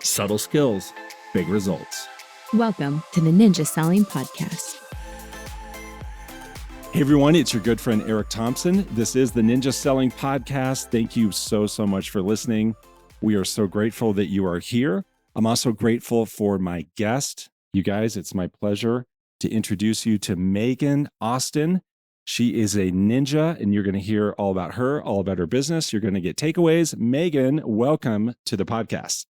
Subtle skills, big results. Welcome to the Ninja Selling Podcast. Hey everyone, it's your good friend Eric Thompson. This is the Ninja Selling Podcast. Thank you so much for listening. We are so grateful that you are here. I'm also grateful for my guest. You guys, it's my pleasure to introduce you to Meaghan Austin. She is a ninja, and you're going to hear all about her, all about her business. You're going to get takeaways. Meaghan, welcome to the podcast.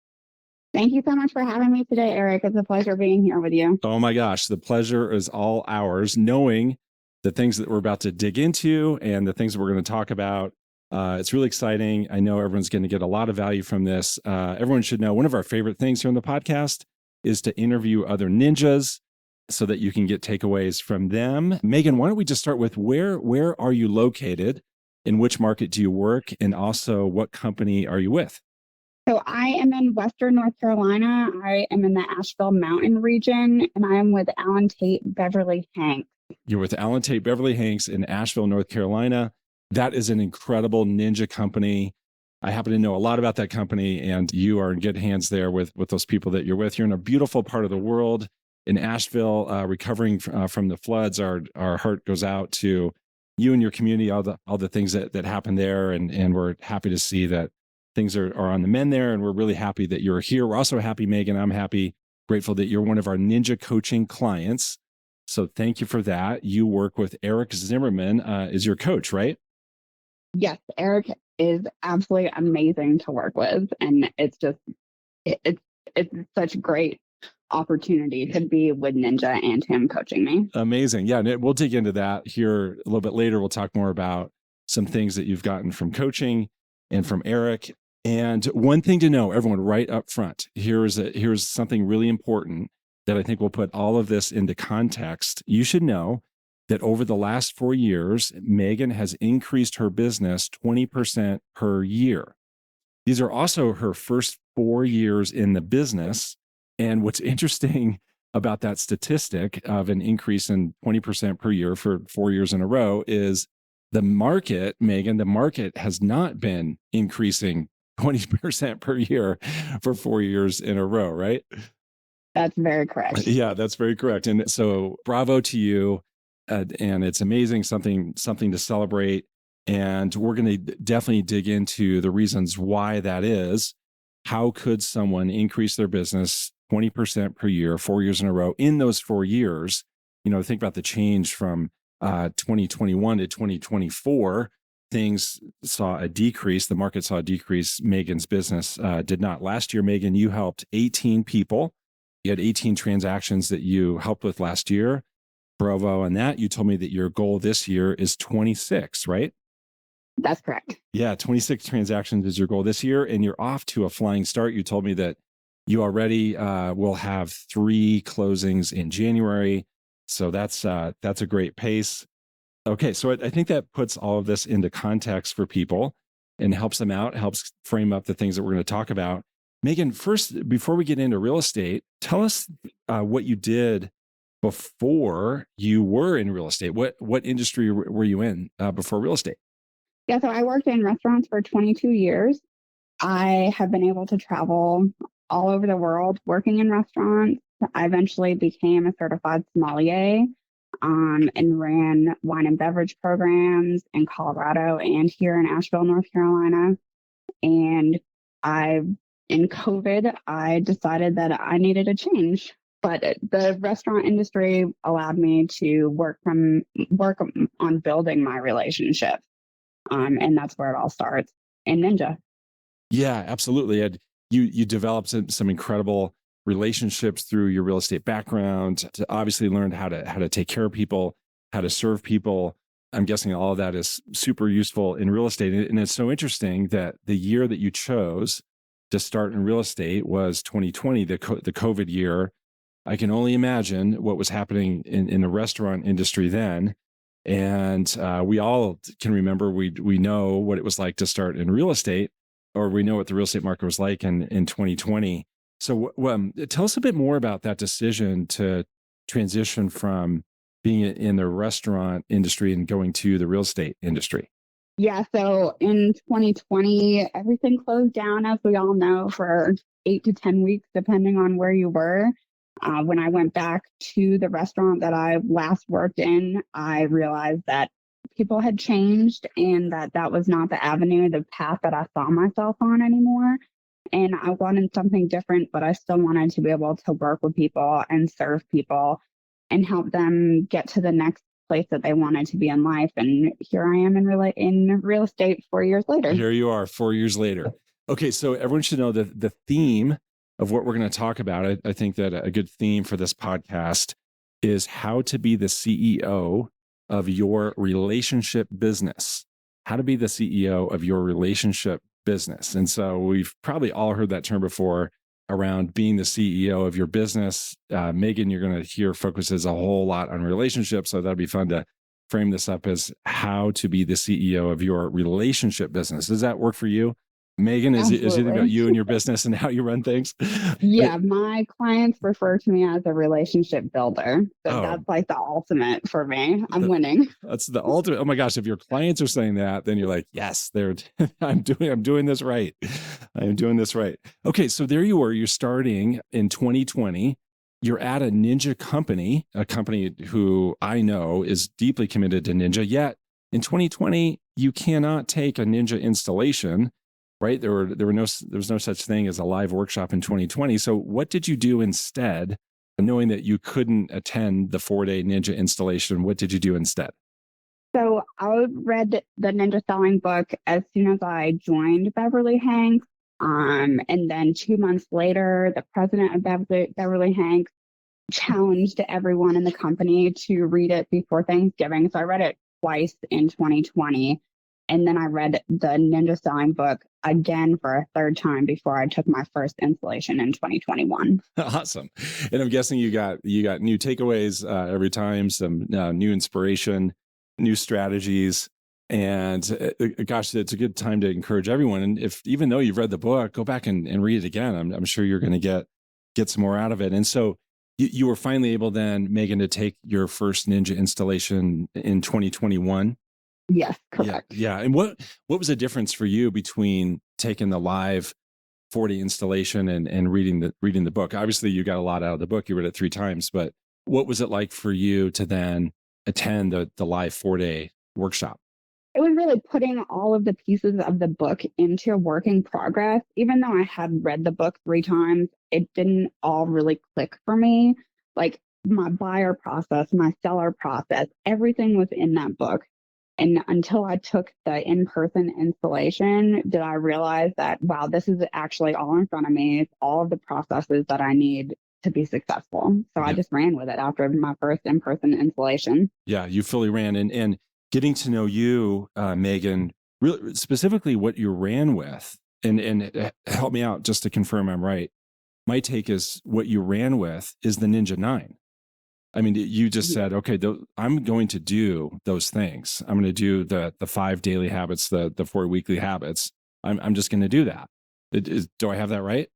Thank you so much for having me today, Eric. It's a pleasure being here with you. Oh my gosh, the pleasure is all ours, knowing the things that we're about to dig into and the things that we're going to talk about. It's really exciting. I know everyone's going to get a lot of value from this. Everyone should know one of our favorite things here on the podcast is to interview other ninjas so that you can get takeaways from them. Meaghan, why don't we just start with where are you located? In which market do you work? And also, what company are you with? So I am in Western North Carolina. I am in the Asheville Mountain region, and I am with Allen Tate Beverly-Hanks. You're with Allen Tate Beverly-Hanks in Asheville, North Carolina. That is an incredible ninja company. I happen to know a lot about that company, and you are in good hands there with those people that you're with. You're in a beautiful part of the world in Asheville, recovering from the floods. Our heart goes out to you and your community, all the things that happened there, and we're happy to see that things are on the mend there, and we're really happy that you're here. We're also happy, Meaghan, I'm happy, grateful that you're one of our ninja coaching clients. So thank you for that. You work with Eric Zimmerman is your coach, right? Yes, Eric is absolutely amazing to work with, and it's such a great opportunity to be with Ninja and him coaching me. Amazing. Yeah, and we'll dig into that here a little bit later. We'll talk more about some things that you've gotten from coaching and from Eric. And one thing to know, everyone, right up front, here's something really important that I think will put all of this into context. You should know that over the last 4 years, Meaghan has increased her business 20% per year. These are also her first 4 years in the business. And what's interesting about that statistic of an increase in 20% per year for 4 years in a row is the market, Meaghan, the market has not been increasing 20% per year for 4 years in a row, right? That's very correct. Yeah, that's very correct. And so bravo to you. And it's amazing, something to celebrate. And we're going to definitely dig into the reasons why that is. How could someone increase their business 20% per year, 4 years in a row? In those 4 years, think about the change from 2021 to 2024. Things saw a decrease. The market saw a decrease. Meaghan's business did not. Last year, Meaghan, you helped 18 people. You had 18 transactions that you helped with last year. Bravo on that. You told me that your goal this year is 26, right? That's correct. Yeah, 26 transactions is your goal this year, and you're off to a flying start. You told me that you already will have 3 closings in January. So that's a great pace. Okay, so I think that puts all of this into context for people and helps them out, helps frame up the things that we're going to talk about. Meaghan, first, before we get into real estate, tell us what you did before you were in real estate. What industry were you in before real estate? Yeah, so I worked in restaurants for 22 years. I have been able to travel all over the world working in restaurants. I eventually became a certified sommelier and ran wine and beverage programs in Colorado and here in Asheville, North Carolina. And in COVID, I decided that I needed a change. But the restaurant industry allowed me to work on building my relationship. And that's where it all starts in Ninja. Yeah, absolutely. And you developed some incredible relationships through your real estate background, to obviously learn how to take care of people, how to serve people. I'm guessing all of that is super useful in real estate. And it's so interesting that the year that you chose to start in real estate was 2020, the COVID year. I can only imagine what was happening in the restaurant industry then. And we all can remember, we know what it was like to start in real estate, or we know what the real estate market was like in 2020. So tell us a bit more about that decision to transition from being in the restaurant industry and going to the real estate industry. Yeah, so in 2020, everything closed down, as we all know, for 8 to 10 weeks, depending on where you were. When I went back to the restaurant that I last worked in, I realized that people had changed and that that was not the avenue, the path that I saw myself on anymore. And I wanted something different, but I still wanted to be able to work with people and serve people and help them get to the next place that they wanted to be in life. And here I am in real estate 4 years later. Here you are 4 years later. Okay, so everyone should know that the theme of what we're going to talk about, I think that a good theme for this podcast is how to be the CEO of your relationship business. How to be the CEO of your relationship business. And so we've probably all heard that term before around being the CEO of your business. Meaghan, you're going to hear focuses a whole lot on relationships. So that'd be fun to frame this up as how to be the CEO of your relationship business. Does that work for you? Meaghan, is it about you and your business and how you run things? Yeah, my clients refer to me as a relationship builder. So that's like the ultimate for me. I'm winning. That's the ultimate. Oh my gosh, if your clients are saying that, then you're like, yes, I'm doing this right. I am doing this right. Okay, so there you are. You're starting in 2020. You're at a ninja company, a company who I know is deeply committed to ninja. Yet in 2020, you cannot take a ninja installation. Right? There was no such thing as a live workshop in 2020. So what did you do instead? Knowing that you couldn't attend the 4-day ninja installation, what did you do instead? So I read the ninja selling book as soon as I joined Beverly-Hanks. And then 2 months later, the president of Beverly-Hanks challenged everyone in the company to read it before Thanksgiving. So I read it twice in 2020. And then I read the ninja selling book again for a third time before I took my first installation in 2021. Awesome. And I'm guessing you got new takeaways every time, some new inspiration, new strategies. And gosh, it's a good time to encourage everyone. And if, even though you've read the book, go back and read it again. I'm sure you're going to get some more out of it. And so you were finally able then, Meaghan, to take your first ninja installation in 2021. Yes, correct. Yeah. And what was the difference for you between taking the live 4-day installation and reading the book? Obviously, you got a lot out of the book. You read it 3 times, but what was it like for you to then attend the live 4-day workshop? It was really putting all of the pieces of the book into a work in progress. Even though I had read the book 3 times, it didn't all really click for me. Like my buyer process, my seller process, everything was in that book. And until I took the in-person installation, did I realize that, wow, this is actually all in front of me. It's all of the processes that I need to be successful. So I just ran with it after my first in-person installation. Yeah, you fully ran. And getting to know you, Meaghan, really specifically what you ran with, and help me out just to confirm I'm right. My take is what you ran with is the Ninja 9. I mean, you just said, okay, I'm going to do those things. I'm going to do the 5 daily habits, the 4 weekly habits. I'm just going to do that. Do I have that right?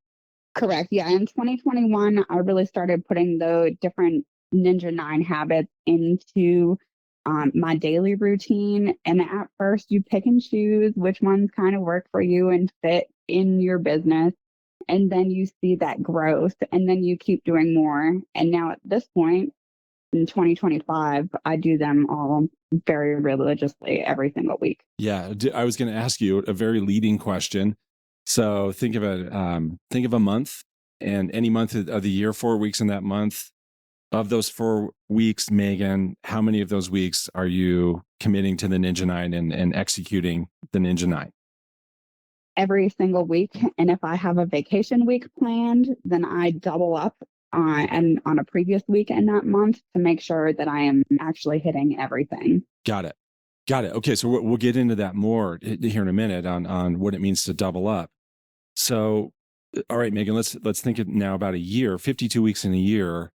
Correct. Yeah. In 2021, I really started putting the different Ninja 9 habits into my daily routine. And at first, you pick and choose which ones kind of work for you and fit in your business. And then you see that growth, and then you keep doing more. And now at this point, in 2025, I do them all very religiously every single week. Yeah, I was going to ask you a very leading question. So think of a month, and any month of the year, 4 weeks in that month. Of those 4 weeks, Meaghan, how many of those weeks are you committing to the Ninja 9 and executing the Ninja 9? Every single week. And if I have a vacation week planned, then I double up and on a previous week in that month to make sure that I am actually hitting everything. Got it. Okay, so we'll get into that more here in a minute on what it means to double up. So, all right, Meaghan, let's think now about a year, 52 weeks in a year.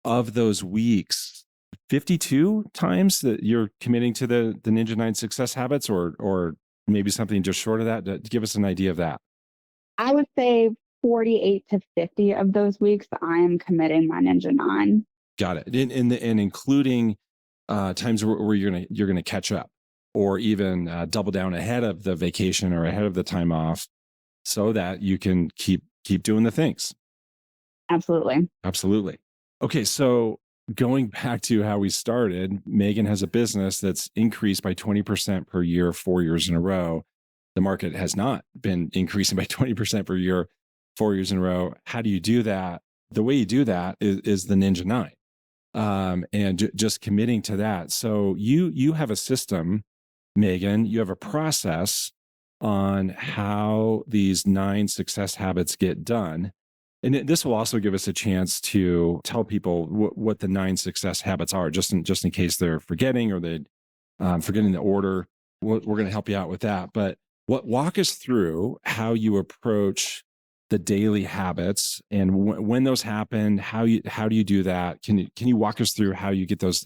Of those weeks, 52 times that you're committing to the Ninja 9 success habits, or maybe something just short of that, to give us an idea of that. I would say 48 to 50 of those weeks, I am committing my Ninja 9. Got it. And including times where you're gonna catch up, or even double down ahead of the vacation or ahead of the time off so that you can keep doing the things. Absolutely. Absolutely. Okay, so going back to how we started, Meaghan has a business that's increased by 20% per year 4 years in a row. The market has not been increasing by 20% per year 4 years in a row. How do you do that? The way you do that is the Ninja 9, and just committing to that. So you have a system, Meaghan, you have a process on how these 9 success habits get done. And this will also give us a chance to tell people what the 9 success habits are, just in case they're forgetting or they forgetting the order. We're going to help you out with that. But walk us through how you approach the daily habits and when those happen. How do you do that? Can you walk us through how you get those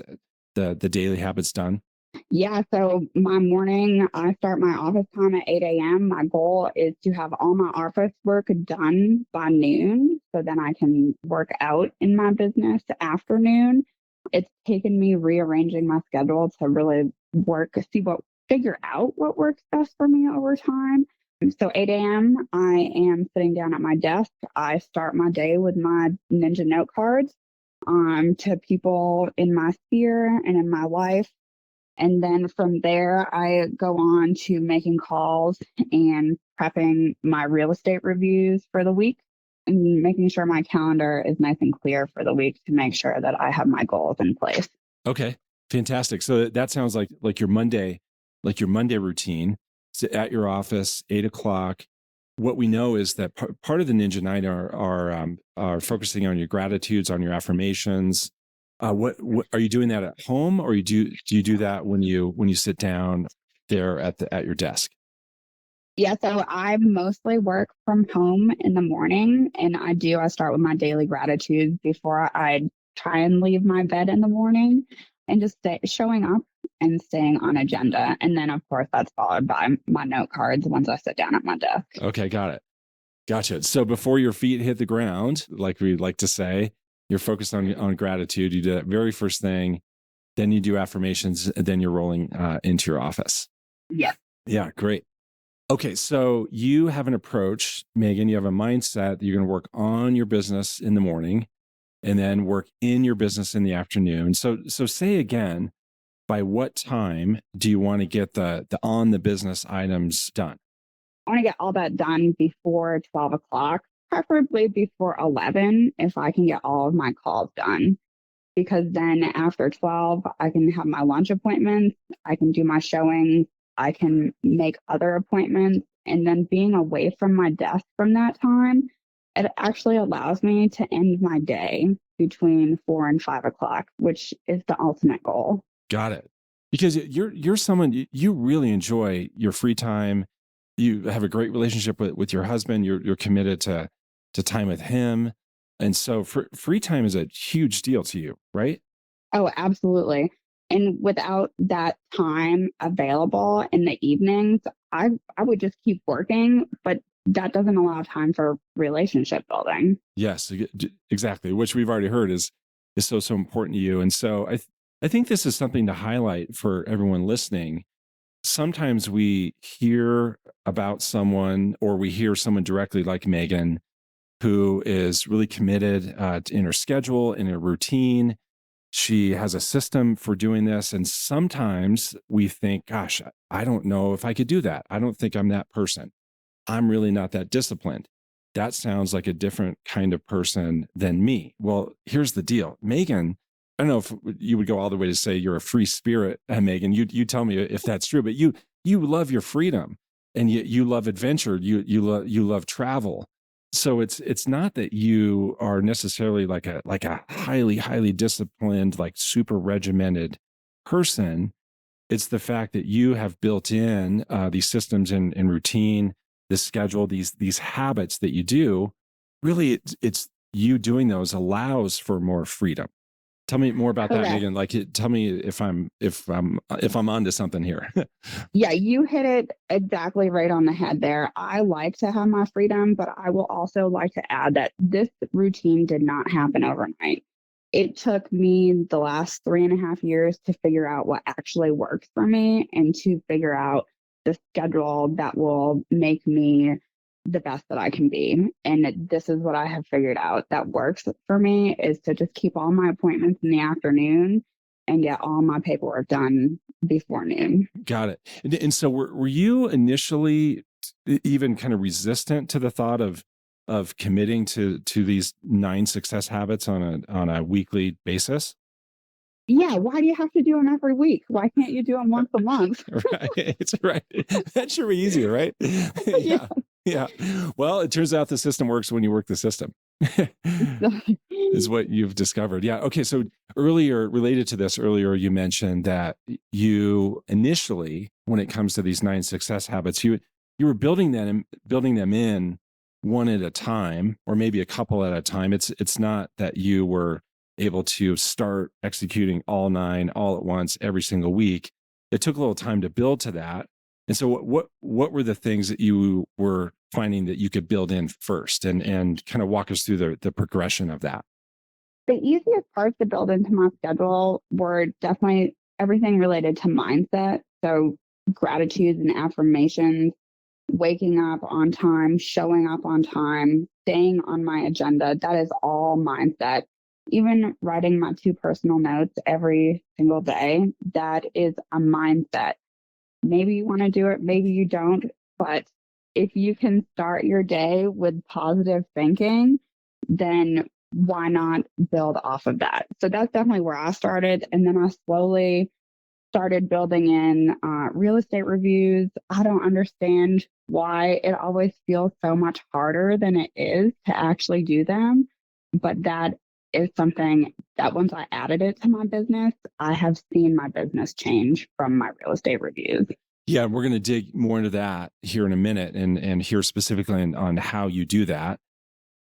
the daily habits done? Yeah, so my morning, I start my office time at 8 a.m. My goal is to have all my office work done by noon so then I can work out in my business afternoon. It's taken me rearranging my schedule to really figure out what works best for me over time. So 8 a.m., I am sitting down at my desk. I start my day with my Ninja note cards to people in my sphere and in my life. And then from there, I go on to making calls and prepping my real estate reviews for the week and making sure my calendar is nice and clear for the week to make sure that I have my goals in place. Okay, fantastic. So that sounds like your Monday routine. So at your office, 8 o'clock. What we know is that part of the Ninja 9 are focusing on your gratitudes, on your affirmations. What are you doing that at home, or do you do that when you sit down there at your desk? Yeah, so I mostly work from home in the morning, and I start with my daily gratitude before I try and leave my bed in the morning, and just showing up and staying on agenda. And then, of course, that's followed by my note cards once I sit down at my desk. Okay, got it. Gotcha. So before your feet hit the ground, like we like to say, you're focused on gratitude. You do that very first thing, then you do affirmations, and then you're rolling into your office. Yes. Yeah, great. Okay, so you have an approach, Meaghan. You have a mindset that you're going to work on your business in the morning, and then work in your business in the afternoon. So say again, by what time do you want to get the on the business items done? I want to get all that done before 12 o'clock, preferably before 11 if I can get all of my calls done. Because then after 12, I can have my lunch appointments, I can do my showings, I can make other appointments. And then being away from my desk from that time, it actually allows me to end my day between 4 and 5 o'clock, which is the ultimate goal. Got it. Because you're someone, you really enjoy your free time. You have a great relationship with your husband. You're committed to time with him. And so free time is a huge deal to you, right? Oh, absolutely. And without that time available in the evenings, I would just keep working, but that doesn't allow time for relationship building. Yes, exactly. Which we've already heard is so important to you. And so I think this is something to highlight for everyone listening. Sometimes we hear about someone, or we hear someone directly like Meaghan, who is really committed in her schedule, in her routine. She has a system for doing this. And sometimes we think, gosh, I don't know if I could do that. I don't think I'm that person. I'm really not that disciplined. That sounds like a different kind of person than me. Well, here's the deal. Meaghan, I don't know if you would go all the way to say you're a free spirit, Meaghan. You tell me if that's true, but you love your freedom, and you love adventure. You love travel. So it's not that you are necessarily like a highly disciplined, like super regimented person. It's the fact that you have built in these systems and routine, this schedule, these habits that you do. Really, it's you doing those allows for more freedom. Tell me more about that, Correct. Meaghan. Tell me if I'm onto something here. Yeah, you hit it exactly right on the head there. I like to have my freedom, but I will also like to add that this routine did not happen overnight. it took me the last 3.5 years to figure out what actually works for me and to figure out the schedule that will make me the best that I can be. And this is what I have figured out that works for me is to just keep all my appointments in the afternoon and get all my paperwork done before noon. Got it. And so were you initially even kind of resistant to the thought of committing to these 9 success habits on a weekly basis? Yeah, why do you have to do them every week? Why can't you do them once a month? Right. It's right. That should be easier, right? Yeah. Yeah. Well, it turns out the system works when you work the system. Is what you've discovered. Yeah. Okay. So related to this, earlier you mentioned that you initially, when it comes to these 9 success habits, you were building them in one at a time, or maybe a couple at a time. It's not that you were able to start executing all 9 all at once every single week. It took a little time to build to that. And so what were the things that you were finding that you could build in first, and kind of walk us through the progression of that? The easiest parts to build into my schedule were definitely everything related to mindset. So gratitudes and affirmations, waking up on time, showing up on time, staying on my agenda. That is all mindset. Even writing my 2 personal notes every single day, that is a mindset. Maybe you want to do it, maybe you don't. But if you can start your day with positive thinking, then why not build off of that? So that's definitely where I started. And then I slowly started building in real estate reviews. I don't understand why it always feels so much harder than it is to actually do them. But that is something that once I added it to my business, I have seen my business change from my real estate reviews. Yeah, we're going to dig more into that here in a minute, and hear specifically on how you do that.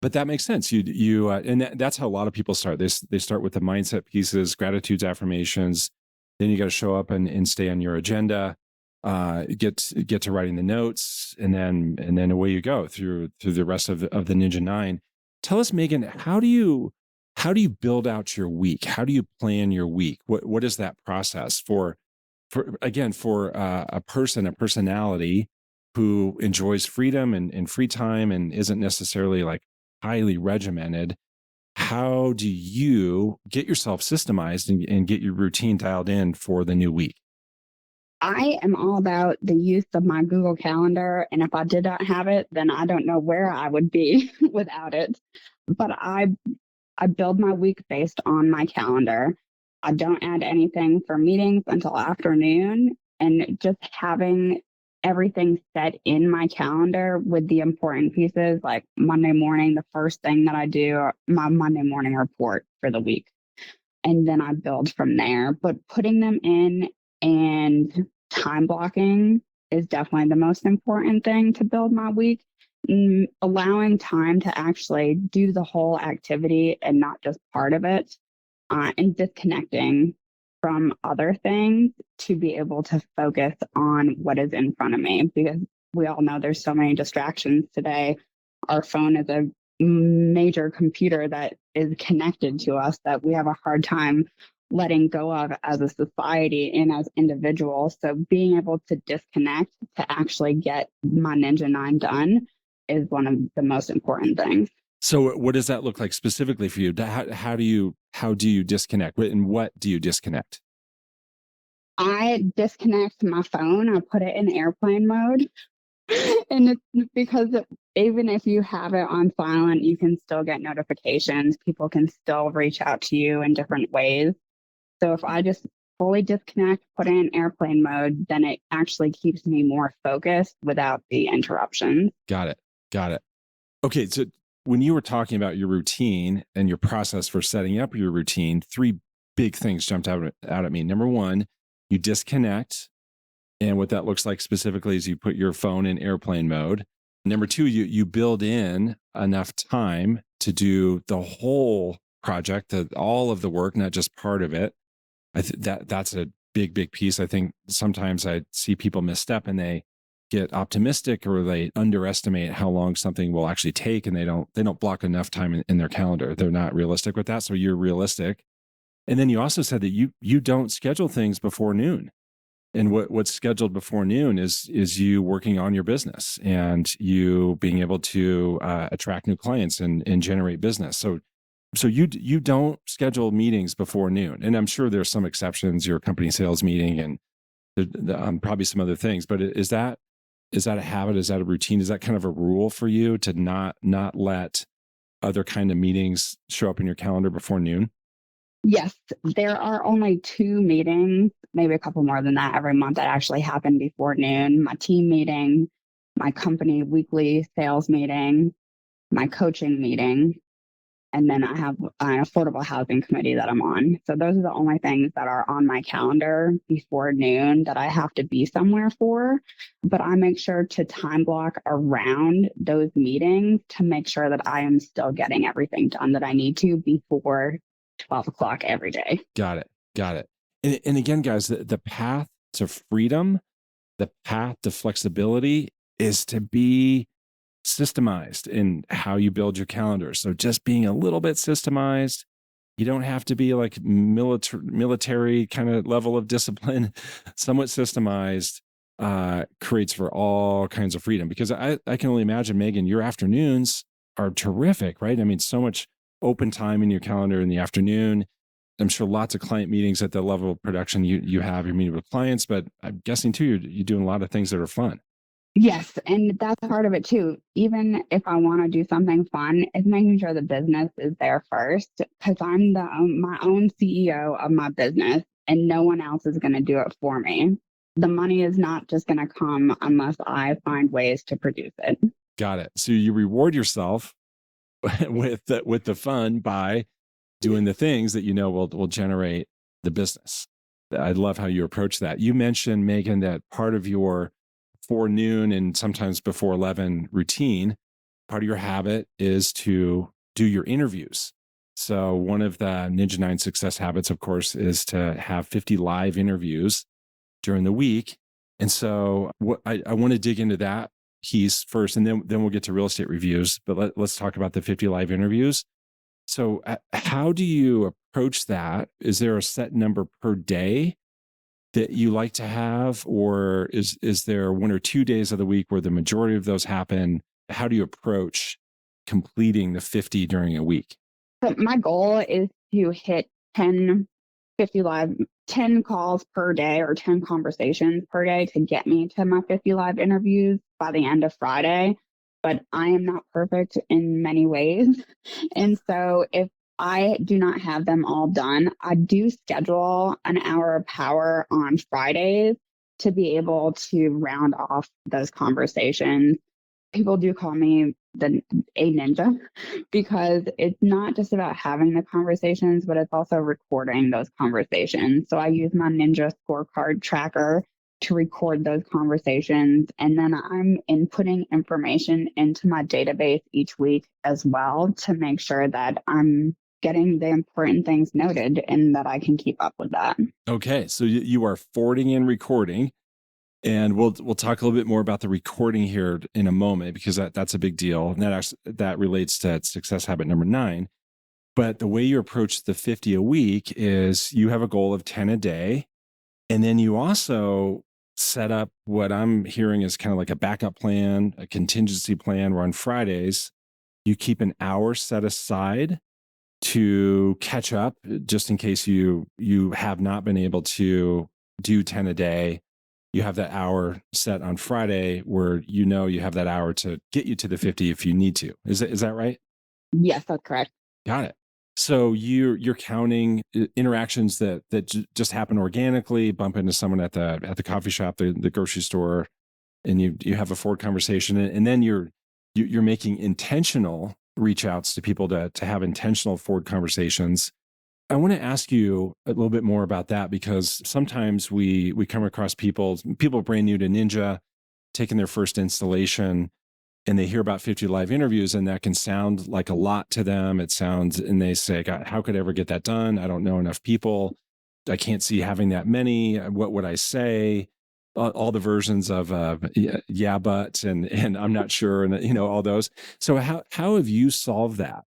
But that makes sense. And that's how a lot of people start. They start with the mindset pieces, gratitudes, affirmations. Then you got to show up and stay on your agenda. Get to writing the notes, and then away you go through the rest of the Ninja 9. Tell us, Meaghan, how do you build out your week? How do you plan your week? What is that process for a personality who enjoys freedom and free time and isn't necessarily like highly regimented? How do you get yourself systemized and get your routine dialed in for the new week? I am all about the use of my Google Calendar. And if I did not have it, then I don't know where I would be without it. But I build my week based on my calendar. I don't add anything for meetings until afternoon. And just having everything set in my calendar with the important pieces, like Monday morning, the first thing that I do, my Monday morning report for the week. And then I build from there. But putting them in and time blocking is definitely the most important thing to build my week. Allowing time to actually do the whole activity and not just part of it, and disconnecting from other things to be able to focus on what is in front of me, because we all know there's so many distractions today. Our phone is a major computer that is connected to us that we have a hard time letting go of as a society and as individuals. So being able to disconnect to actually get my Ninja 9 done is one of the most important things. So what does that look like specifically for you? How do you disconnect? And what do you disconnect? I disconnect my phone. I put it in airplane mode. And it's because even if you have it on silent, you can still get notifications. People can still reach out to you in different ways. So if I just fully disconnect, put it in airplane mode, then it actually keeps me more focused without the interruptions. Got it. Okay, so when you were talking about your routine and your process for setting up your routine, 3 big things jumped out at me. Number 1, you disconnect. And what that looks like specifically is you put your phone in airplane mode. Number 2, you build in enough time to do the whole project, all of the work, not just part of it. That's a big piece. I think sometimes I see people misstep and they get optimistic or they underestimate how long something will actually take, and they don't block enough time in their calendar. They're not realistic with that. So you're realistic. And then you also said that you don't schedule things before noon. And what's scheduled before noon is you working on your business and you being able to attract new clients and generate business. So you don't schedule meetings before noon. And I'm sure there's some exceptions, your company sales meeting and probably some other things. But is that a habit? Is that a routine? Is that kind of a rule for you to not let other kind of meetings show up in your calendar before noon? Yes, there are only 2 meetings, maybe a couple more than that every month that actually happen before noon. My team meeting, my company weekly sales meeting, my coaching meeting, and then I have an affordable housing committee that I'm on. So those are the only things that are on my calendar before noon that I have to be somewhere for. But I make sure to time block around those meetings to make sure that I am still getting everything done that I need to before 12 o'clock every day. Got it. And again, guys, the path to freedom, the path to flexibility is to be systemized in how you build your calendar. So just being a little bit systemized, you don't have to be like military kind of level of discipline. Somewhat systemized creates for all kinds of freedom, because I can only imagine, Meaghan, your afternoons are terrific, right? I mean, so much open time in your calendar in the afternoon. I'm sure lots of client meetings at the level of production you have. You're meeting with clients, but I'm guessing too, you're doing a lot of things that are fun. Yes, and that's part of it too. Even if I want to do something fun, it's making sure the business is there first, because I'm my own CEO of my business, and no one else is going to do it for me. The money is not just going to come unless I find ways to produce it. Got it. So you reward yourself with the fun by doing the things that you know will generate the business. I love how you approach that. You mentioned, Meaghan, that part of your before noon and sometimes before 11 routine, part of your habit is to do your interviews. So one of the Ninja 9 success habits, of course, is to have 50 live interviews during the week. And so I want to dig into that piece first, and then we'll get to real estate reviews. But let's talk about the 50 live interviews. So how do you approach that? Is there a set number per day that you like to have, or is there 1 or 2 days of the week where the majority of those happen? How do you approach completing the 50 during a week? So my goal is to hit 10 calls per day or 10 conversations per day to get me to my 50 live interviews by the end of Friday. But I am not perfect in many ways. And so if I do not have them all done, I do schedule an hour of power on Fridays to be able to round off those conversations. People do call me a ninja, because it's not just about having the conversations, but it's also recording those conversations. So I use my Ninja scorecard tracker to record those conversations. And then I'm inputting information into my database each week as well to make sure that I'm getting the important things noted and that I can keep up with that. Okay. So you are forwarding and recording. And we'll talk a little bit more about the recording here in a moment, because that's a big deal. And that relates to success habit number 9. But the way you approach the 50 a week is you have a goal of 10 a day. And then you also set up what I'm hearing is kind of like a backup plan, a contingency plan, where on Fridays, you keep an hour set aside to catch up, just in case you have not been able to do 10 a day. You have that hour set on Friday where you have that hour to get you to the 50 if you need to. Is that right? Yes, that's correct. Got it. So you're counting interactions that just happen organically, bump into someone at the coffee shop, the grocery store, and you have a forward conversation, and then you're making intentional reach outs to people to have intentional forward conversations. I want to ask you a little bit more about that, because sometimes we come across people brand new to Ninja, taking their first installation, and they hear about 50 live interviews, and that can sound like a lot to them. And they say, God, how could I ever get that done? I don't know enough people. I can't see having that many. What would I say? all the versions of yeah, but and I'm not sure, and all those. So how have you solved that?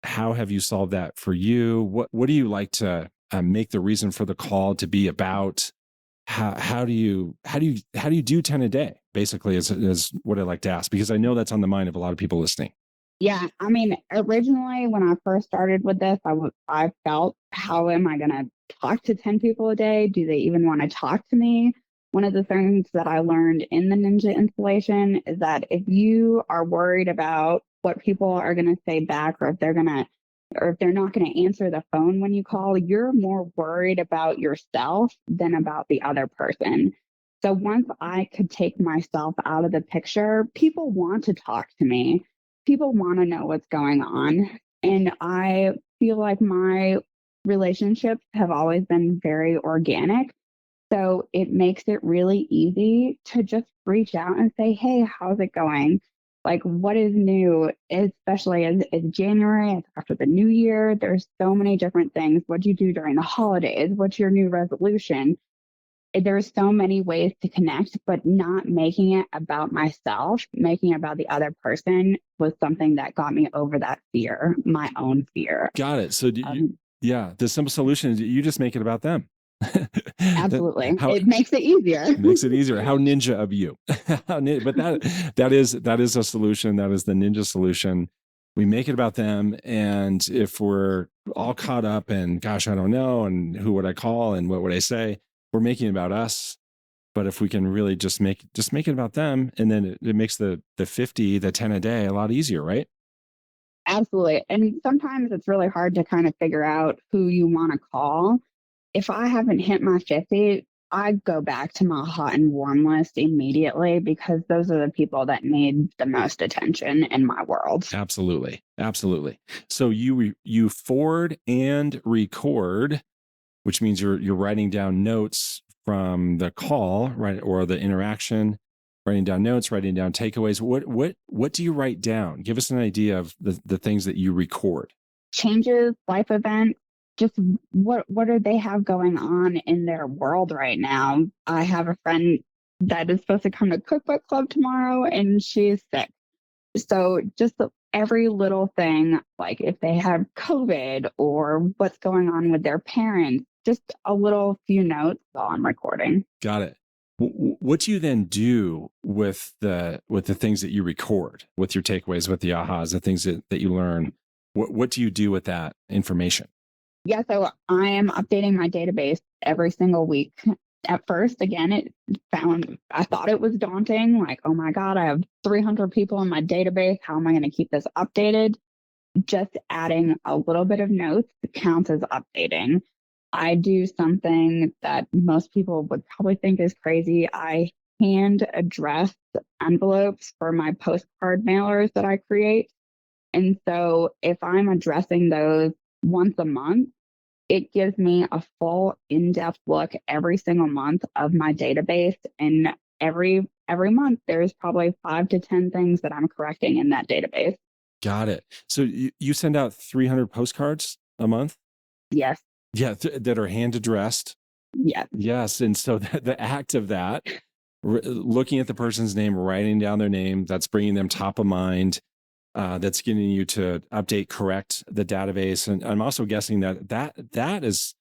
How have you solved that for you? What do you like to make the reason for the call to be about? How do you do 10 a day? Basically, is what I like to ask, because I know that's on the mind of a lot of people listening. Yeah, I mean, originally when I first started with this, I felt, how am I going to talk to 10 people a day? Do they even want to talk to me? One of the things that I learned in the Ninja installation is that if you are worried about what people are going to say back, or if they're not going to answer the phone when you call, you're more worried about yourself than about the other person. So once I could take myself out of the picture, people want to talk to me. People want to know what's going on. And I feel like my relationships have always been very organic. So it makes it really easy to just reach out and say, hey, how's it going? Like, what is new? Especially as January, it's after the new year, there's so many different things. What do you do during the holidays? What's your new resolution? There's so many ways to connect, but not making it about myself, making it about the other person was something that got me over that fear, my own fear. Got it. So yeah, the simple solution is you just make it about them. Absolutely. It makes it easier. Makes it easier. How ninja of you. But that is a solution. That is the ninja solution. We make it about them. And if we're all caught up and gosh, I don't know, and who would I call and what would I say? We're making it about us. But if we can really just make it about them, and then it makes the 50, the 10 a day a lot easier, right? Absolutely. And sometimes it's really hard to kind of figure out who you want to call. If I haven't hit my 50, I go back to my hot and warm list immediately, because those are the people that need the most attention in my world. Absolutely. Absolutely. So you forward and record, which means you're writing down notes from the call, right, or the interaction, writing down notes, writing down takeaways. What do you write down? Give us an idea of the things that you record. Changes, life events, just what do they have going on in their world right now? I have a friend that is supposed to come to cookbook club tomorrow, and she's sick. So just every little thing, like if they have COVID or what's going on with their parents, just a little few notes while I'm recording. Got it. What do you then do with the things that you record, with your takeaways, with the ahas, the things that you learn? What do you do with that information? Yeah, so I am updating my database every single week. At first, again, I thought it was daunting. Like, oh my God, I have 300 people in my database. How am I going to keep this updated? Just adding a little bit of notes counts as updating. I do something that most people would probably think is crazy. I hand address envelopes for my postcard mailers that I create. And so if I'm addressing those once a month, it gives me a full in-depth look every single month of my database. And every month, there's probably 5 to 10 things that I'm correcting in that database. Got it. So you send out 300 postcards a month? Yes. Yeah, that are hand addressed. Yes. Yes. And so the act of that, looking at the person's name, writing down their name, that's bringing them top of mind. That's getting you to update, correct the database. And I'm also guessing that is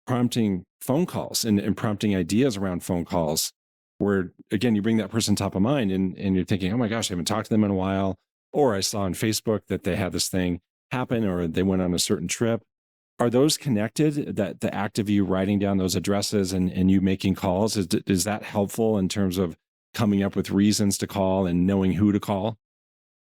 prompting phone calls and prompting ideas around phone calls, where, again, you bring that person top of mind and you're thinking, oh my gosh, I haven't talked to them in a while. Or I saw on Facebook that they had this thing happen, or they went on a certain trip. Are those connected, that the act of you writing down those addresses and you making calls, is that helpful in terms of coming up with reasons to call and knowing who to call?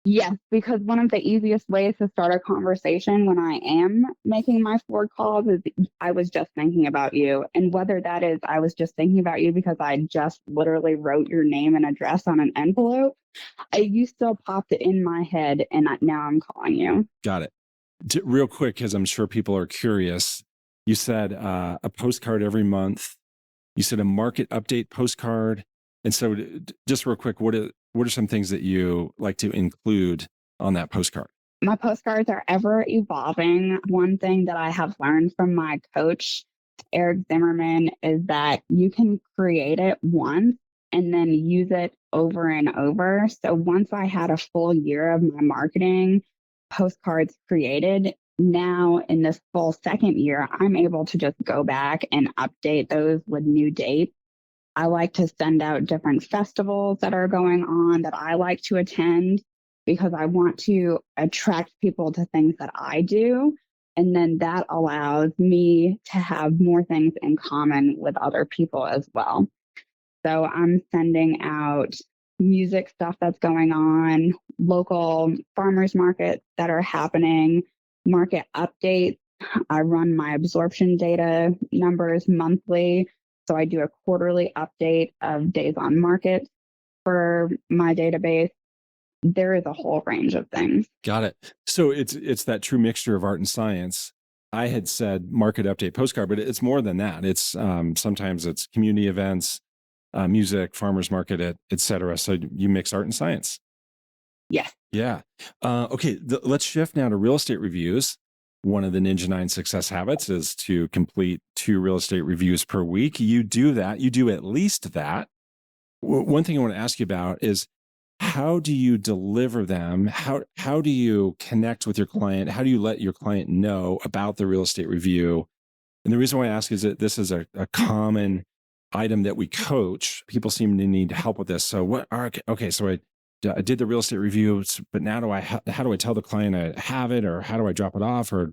Yes, because one of the easiest ways to start a conversation when I am making my forward calls is I was just thinking about you. And whether that is I was just thinking about you because I just literally wrote your name and address on an envelope, you still popped it in my head, and now I'm calling you. Got it. Real quick, because I'm sure people are curious, you said a postcard every month. You said a market update postcard. And so just real quick, what are some things that you like to include on that postcard? My postcards are ever evolving. One thing that I have learned from my coach, Eric Zimmerman, is that you can create it once and then use it over and over. So once I had a full year of my marketing postcards created, now in this full second year, I'm able to just go back and update those with new dates. I like to send out different festivals that are going on that I like to attend because I want to attract people to things that I do. And then that allows me to have more things in common with other people as well. So I'm sending out music stuff that's going on, local farmers markets that are happening, market updates. I run my absorption data numbers monthly. So I do a quarterly update of days on market for my database. There is a whole range of things. Got it. So it's that true mixture of art and science. I had said market update postcard, but it's more than that. It's sometimes it's community events, music, farmers market, et cetera. So you mix art and science. Yes. Yeah. Okay. Let's shift now to real estate reviews. One of the Ninja 9 success habits is to complete 2 real estate reviews per week. You do that. You do at least that. One thing I want to ask you about is how do you deliver them? How do you connect with your client? How do you let your client know about the real estate review? And the reason why I ask is that this is a common item that we coach. People seem to need help with this. So okay, so I did the real estate review, but now how do I tell the client I have it, or how do I drop it off, or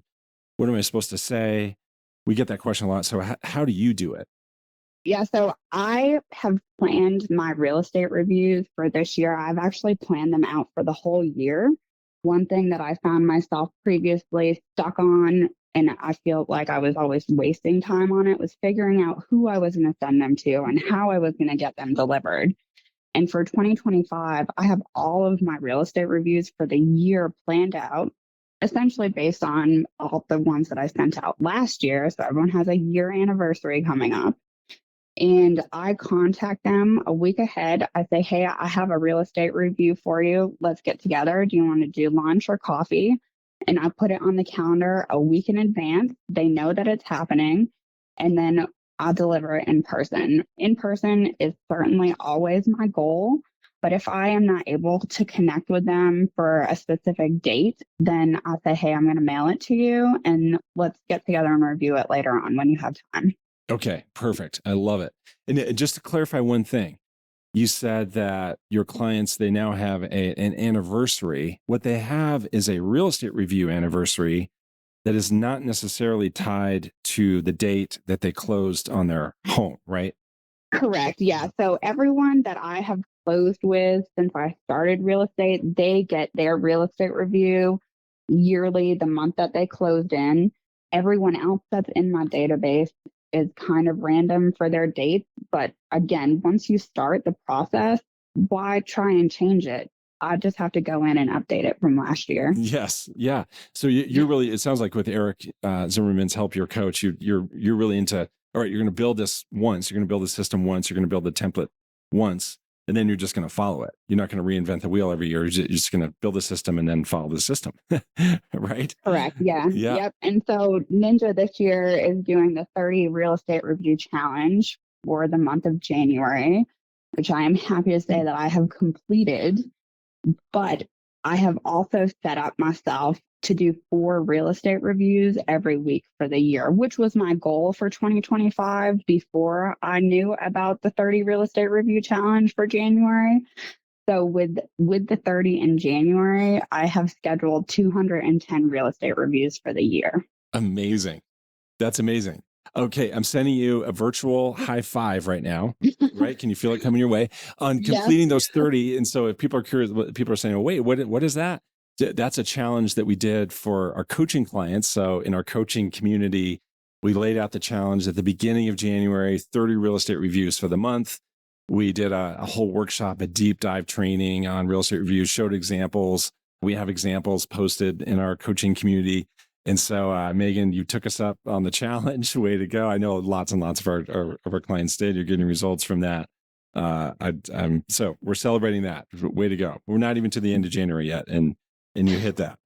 what am I supposed to say? We get that question a lot. So how do you do it? Yeah, so I have planned my real estate reviews for this year. I've actually planned them out for the whole year. One thing that I found myself previously stuck on, and I feel like I was always wasting time on it, was figuring out who I was going to send them to and how I was going to get them delivered. And for 2025, I have all of my real estate reviews for the year planned out, essentially based on all the ones that I sent out last year. So everyone has a year anniversary coming up. And I contact them a week ahead. I say, hey, I have a real estate review for you. Let's get together. Do you want to do lunch or coffee? And I put it on the calendar a week in advance. They know that it's happening. And then I'll deliver it in person. In person is certainly always my goal. But if I am not able to connect with them for a specific date, then I'll say, hey, I'm going to mail it to you and let's get together and review it later on when you have time. Okay, perfect. I love it. And just to clarify one thing, you said that your clients, they now have an anniversary. What they have is a real estate review anniversary that is not necessarily tied to the date that they closed on their home, right? Correct. Yeah. So everyone that I have closed with since I started real estate, they get their real estate review yearly, the month that they closed in. Everyone else that's in my database is kind of random for their dates. But again, once you start the process, why try and change it? I just have to go in and update it from last year. Yes. Yeah. So you're really, it sounds like with Eric Zimmerman's help, your coach, you're really into, all right, you're going to build this once, you're going to build the system once, you're going to build the template once, and then you're just going to follow it. You're not going to reinvent the wheel every year. You're just going to build a system and then follow the system. Right? Correct. Yeah. Yeah. Yep. And so Ninja this year is doing the 30 real estate review challenge for the month of January, which I am happy to say that I have completed. But I have also set up myself to do 4 real estate reviews every week for the year, which was my goal for 2025 before I knew about the 30 real estate review challenge for January. So with the 30 in January, I have scheduled 210 real estate reviews for the year. Amazing. That's amazing. Okay, I'm sending you a virtual high five right now, right? Can you feel it coming your way on completing those 30? And so if people are curious, people are saying, oh, wait, what is that? That's a challenge that we did for our coaching clients. So in our coaching community, we laid out the challenge at the beginning of January, 30 real estate reviews for the month. We did a whole workshop, a deep dive training on real estate reviews, showed examples. We have examples posted in our coaching community. And so, Meaghan, you took us up on the challenge. Way to go. I know lots and lots of our clients did. You're getting results from that. So we're celebrating that. Way to go. We're not even to the end of January yet. And you hit that.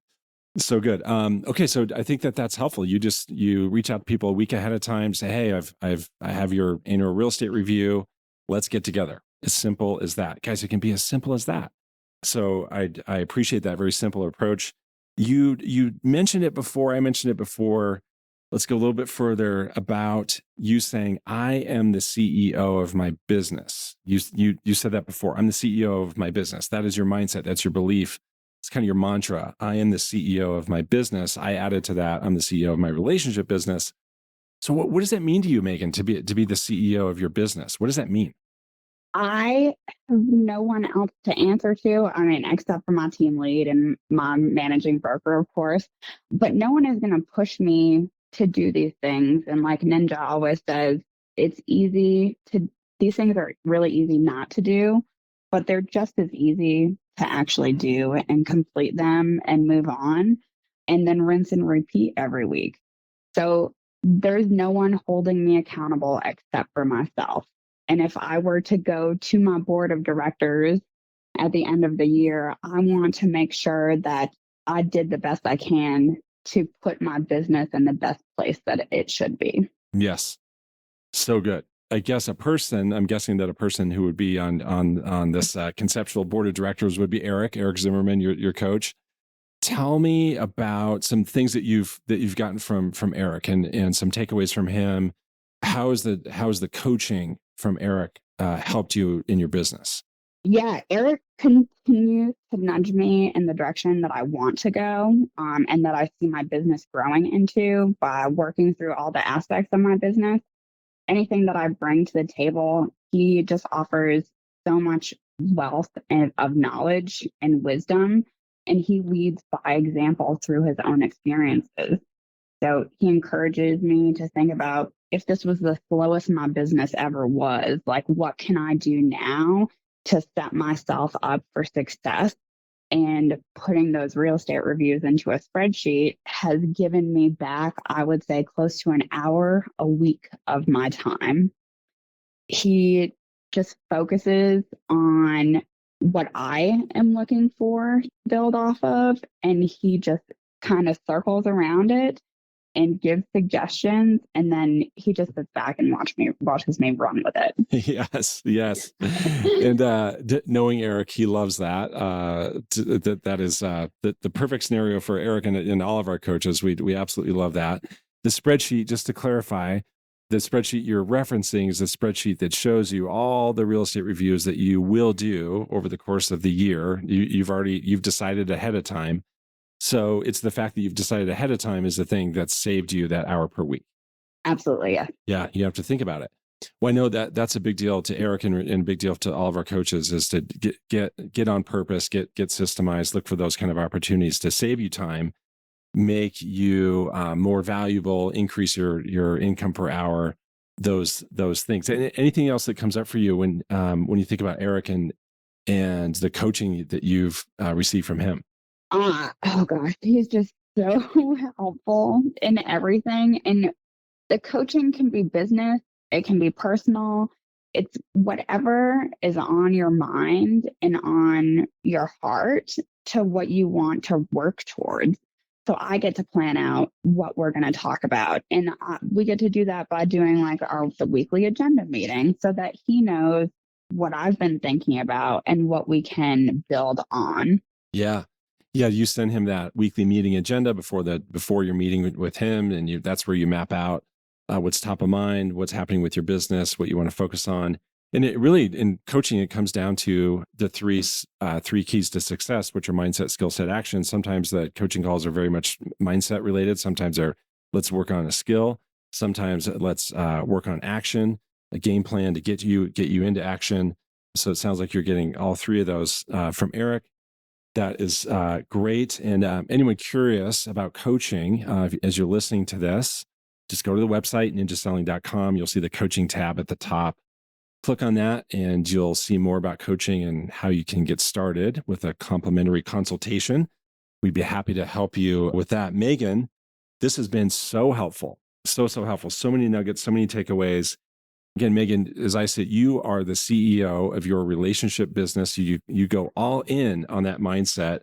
So good. Okay. So I think that's helpful. You reach out to people a week ahead of time, say, hey, I have your annual real estate review. Let's get together. As simple as that. Guys, it can be as simple as that. So I appreciate that very simple approach. You mentioned it before. I mentioned it before. Let's go a little bit further about you saying, I am the CEO of my business. You said that before. I'm the CEO of my business. That is your mindset. That's your belief. It's kind of your mantra. I am the CEO of my business. I added to that, I'm the CEO of my relationship business. So what does that mean to you, Meaghan, to be the CEO of your business? What does that mean? I have no one else to answer to. I mean, except for my team lead and my managing broker, of course. But no one is going to push me to do these things. And like Ninja always says, it's easy to, these things are really easy not to do, but they're just as easy to actually do and complete them and move on and then rinse and repeat every week. So there's no one holding me accountable except for myself. And if I were to go to my board of directors at the end of the year, I want to make sure that I did the best I can to put my business in the best place that it should be. Yes. So good. I'm guessing that a person who would be on this conceptual board of directors would be Eric Zimmerman, your coach. Tell me about some things that you've gotten from Eric and some takeaways from him. How is the coaching from Eric helped you in your business? Yeah, Eric continues to nudge me in the direction that I want to go, and that I see my business growing into by working through all the aspects of my business. Anything that I bring to the table, he just offers so much wealth of knowledge and wisdom, and he leads by example through his own experiences. So he encourages me to think about, if this was the slowest my business ever was, like, what can I do now to set myself up for success? And putting those real estate reviews into a spreadsheet has given me back, I would say, close to an hour a week of my time. He just focuses on what I am looking for to build off of, and he just kind of circles around it and gives suggestions, and then he just sits back and watches me run with it. Yes. And knowing Eric, he loves that. That is the perfect scenario for Eric and all of our coaches. We absolutely love that. The spreadsheet, just to clarify, the spreadsheet you're referencing is a spreadsheet that shows you all the real estate reviews that you will do over the course of the year. You've decided ahead of time. So it's the fact that you've decided ahead of time is the thing that saved you that hour per week. Absolutely, yeah. Yeah, you have to think about it. Well, I know that that's a big deal to Eric and a big deal to all of our coaches is to get on purpose, get systemized, look for those kind of opportunities to save you time, make you more valuable, increase your income per hour, those things. And anything else that comes up for you when you think about Eric and the coaching that you've received from him? Oh gosh, he's just so helpful in everything. And the coaching can be business, it can be personal. It's whatever is on your mind and on your heart to what you want to work towards. So I get to plan out what we're going to talk about. And we get to do that by doing like the weekly agenda meeting so that he knows what I've been thinking about and what we can build on. Yeah. Yeah, you send him that weekly meeting agenda before your meeting with him, and that's where you map out what's top of mind, what's happening with your business, what you want to focus on. And it really, in coaching, it comes down to the three keys to success, which are mindset, skill set, action. Sometimes the coaching calls are very much mindset related. Sometimes they're let's work on a skill. Sometimes let's work on action, a game plan to get you into action. So it sounds like you're getting all three of those from Eric. That is great. And anyone curious about coaching, as you're listening to this, just go to the website, ninjaselling.com. You'll see the coaching tab at the top. Click on that and you'll see more about coaching and how you can get started with a complimentary consultation. We'd be happy to help you with that. Meaghan, this has been so helpful, so helpful. So many nuggets, so many takeaways. Again, Meaghan, as I said, you are the CEO of your relationship business. You go all in on that mindset.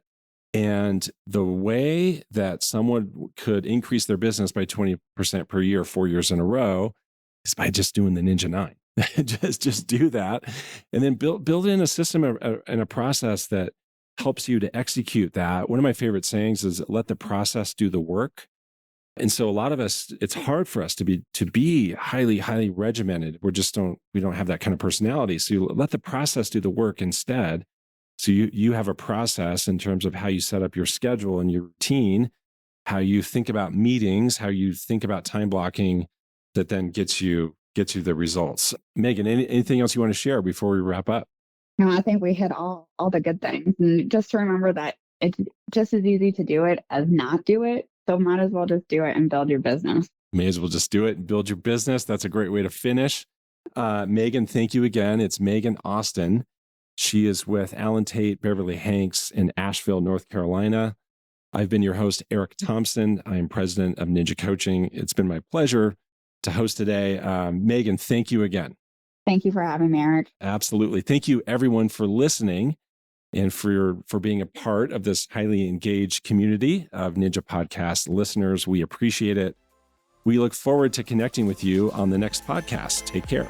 And the way that someone could increase their business by 20% per year, 4 years in a row, is by just doing the Ninja 9. just do that, and then build in a system and a process that helps you to execute that. One of my favorite sayings is let the process do the work. And so a lot of us, it's hard for us to be highly regimented. We don't have that kind of personality. So you let the process do the work instead. So you have a process in terms of how you set up your schedule and your routine, how you think about meetings, how you think about time blocking, that then gets you the results. Meaghan, anything else you want to share before we wrap up? No, I think we hit all the good things. And just to remember that it's just as easy to do it as not do it. So might as well just do it and build your business. May as well just do it and build your business. That's a great way to finish. Meaghan, thank you again. It's Meaghan Austin. She is with Allen Tate Beverly-Hanks in Asheville, North Carolina. I've been your host, Eric Thompson. I am president of Ninja Coaching. It's been my pleasure to host today. Meaghan, thank you again. Thank you for having me, Eric. Absolutely. Thank you, everyone, for listening and for being a part of this highly engaged community of Ninja Podcast listeners. We appreciate it. We look forward to connecting with you on the next podcast. Take care.